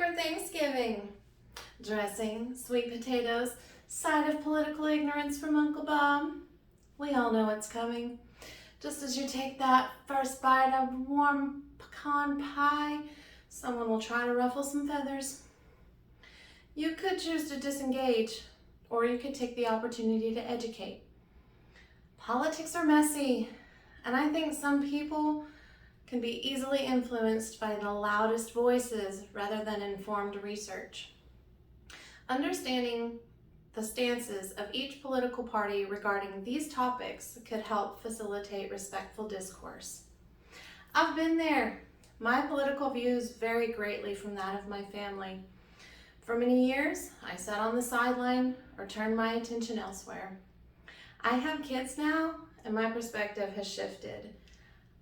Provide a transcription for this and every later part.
for Thanksgiving? Dressing, sweet potatoes, side of political ignorance from Uncle Bob. We all know what's coming. Just as you take that first bite of warm pecan pie, someone will try to ruffle some feathers. You could choose to disengage, or you could take the opportunity to educate. Politics are messy, and I think some people can be easily influenced by the loudest voices rather than informed research. Understanding the stances of each political party regarding these topics could help facilitate respectful discourse. I've been there. My political views vary greatly from that of my family. For many years, I sat on the sideline or turned my attention elsewhere. I have kids now, and my perspective has shifted.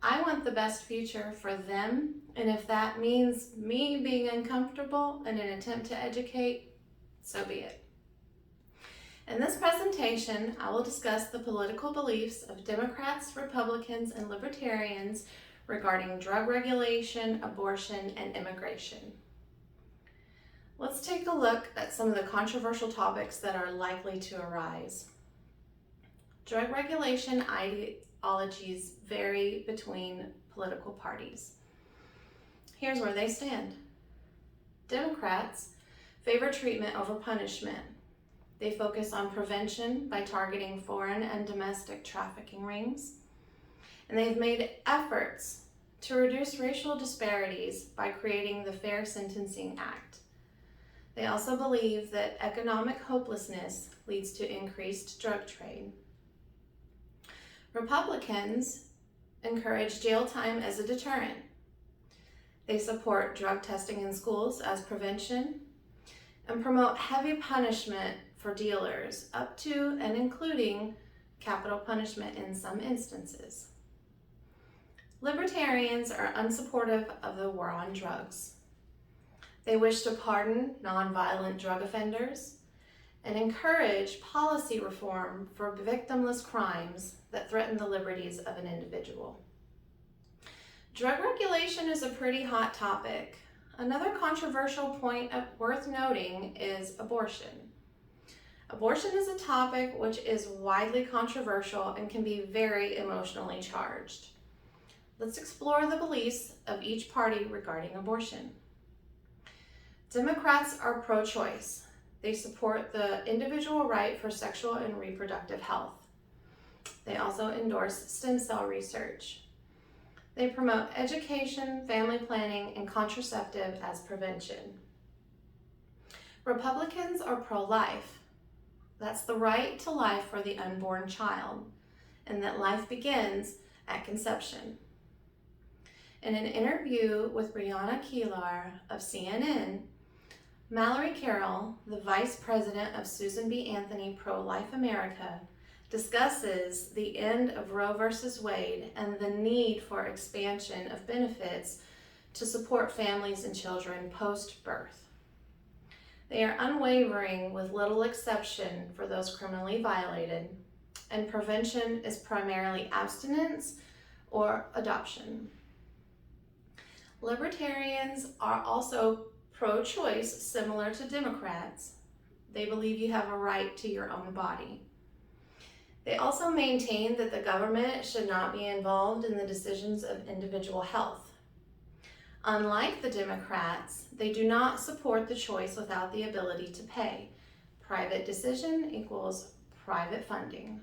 I want the best future for them, and if that means me being uncomfortable in an attempt to educate, so be it. In this presentation, I will discuss the political beliefs of Democrats, Republicans, and Libertarians regarding drug regulation, abortion, and immigration. Let's take a look at some of the controversial topics that are likely to arise. Drug regulation ideologies vary between political parties. Here's where they stand. Democrats favor treatment over punishment. They focus on prevention by targeting foreign and domestic trafficking rings. And they've made efforts to reduce racial disparities by creating the Fair Sentencing Act. They also believe that economic hopelessness leads to increased drug trade. Republicans encourage jail time as a deterrent. They support drug testing in schools as prevention and promote heavy punishment for dealers, up to and including capital punishment in some instances. Libertarians are unsupportive of the war on drugs. They wish to pardon nonviolent drug offenders and encourage policy reform for victimless crimes that threaten the liberties of an individual. Drug regulation is a pretty hot topic. Another controversial point worth noting is abortion. Abortion is a topic which is widely controversial and can be very emotionally charged. Let's explore the beliefs of each party regarding abortion. Democrats are pro-choice. They support the individual right for sexual and reproductive health. They also endorse stem cell research. They promote education, family planning, and contraceptive as prevention. Republicans are pro-life. That's the right to life for the unborn child, and that life begins at conception. In an interview with Brianna Keilar of CNN, Mallory Carroll, the vice president of Susan B. Anthony Pro-Life America, discusses the end of Roe v. Wade and the need for expansion of benefits to support families and children post-birth. They are unwavering with little exception for those criminally violated, and prevention is primarily abstinence or adoption. Libertarians are also pro-choice, similar to Democrats. They believe you have a right to your own body. They also maintain that the government should not be involved in the decisions of individual health. Unlike the Democrats, they do not support the choice without the ability to pay. Private decision equals private funding.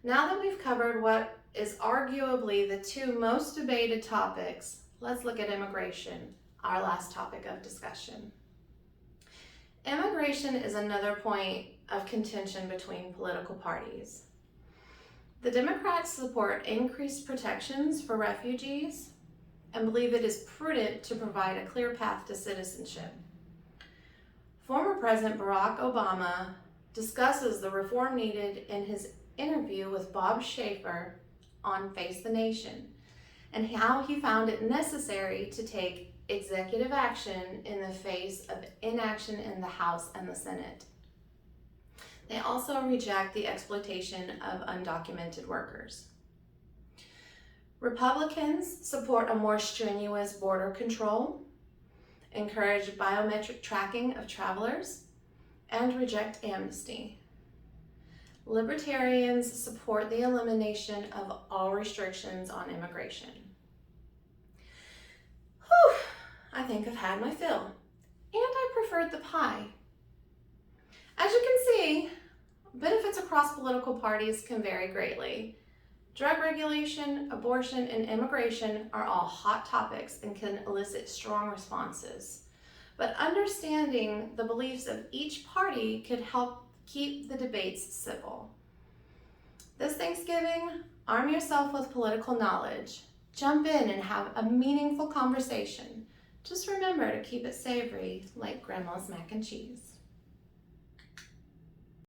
Now that we've covered what is arguably the two most debated topics, let's look at immigration, our last topic of discussion. Immigration is another point of contention between political parties. The Democrats support increased protections for refugees and believe it is prudent to provide a clear path to citizenship. Former President Barack Obama discusses the reform needed in his interview with Bob Schaefer on Face the Nation, and how he found it necessary to take executive action in the face of inaction in the House and the Senate. They also reject the exploitation of undocumented workers. Republicans support a more strenuous border control encourage biometric tracking of travelers, and reject amnesty. Libertarians support the elimination of all restrictions on immigration. Whew, I think I've had my fill, and I preferred the pie. As you can see, benefits across political parties can vary greatly. Drug regulation, abortion, and immigration are all hot topics and can elicit strong responses. But understanding the beliefs of each party could help keep the debates civil. This Thanksgiving, arm yourself with political knowledge. Jump in and have a meaningful conversation. Just remember to keep it savory like Grandma's mac and cheese.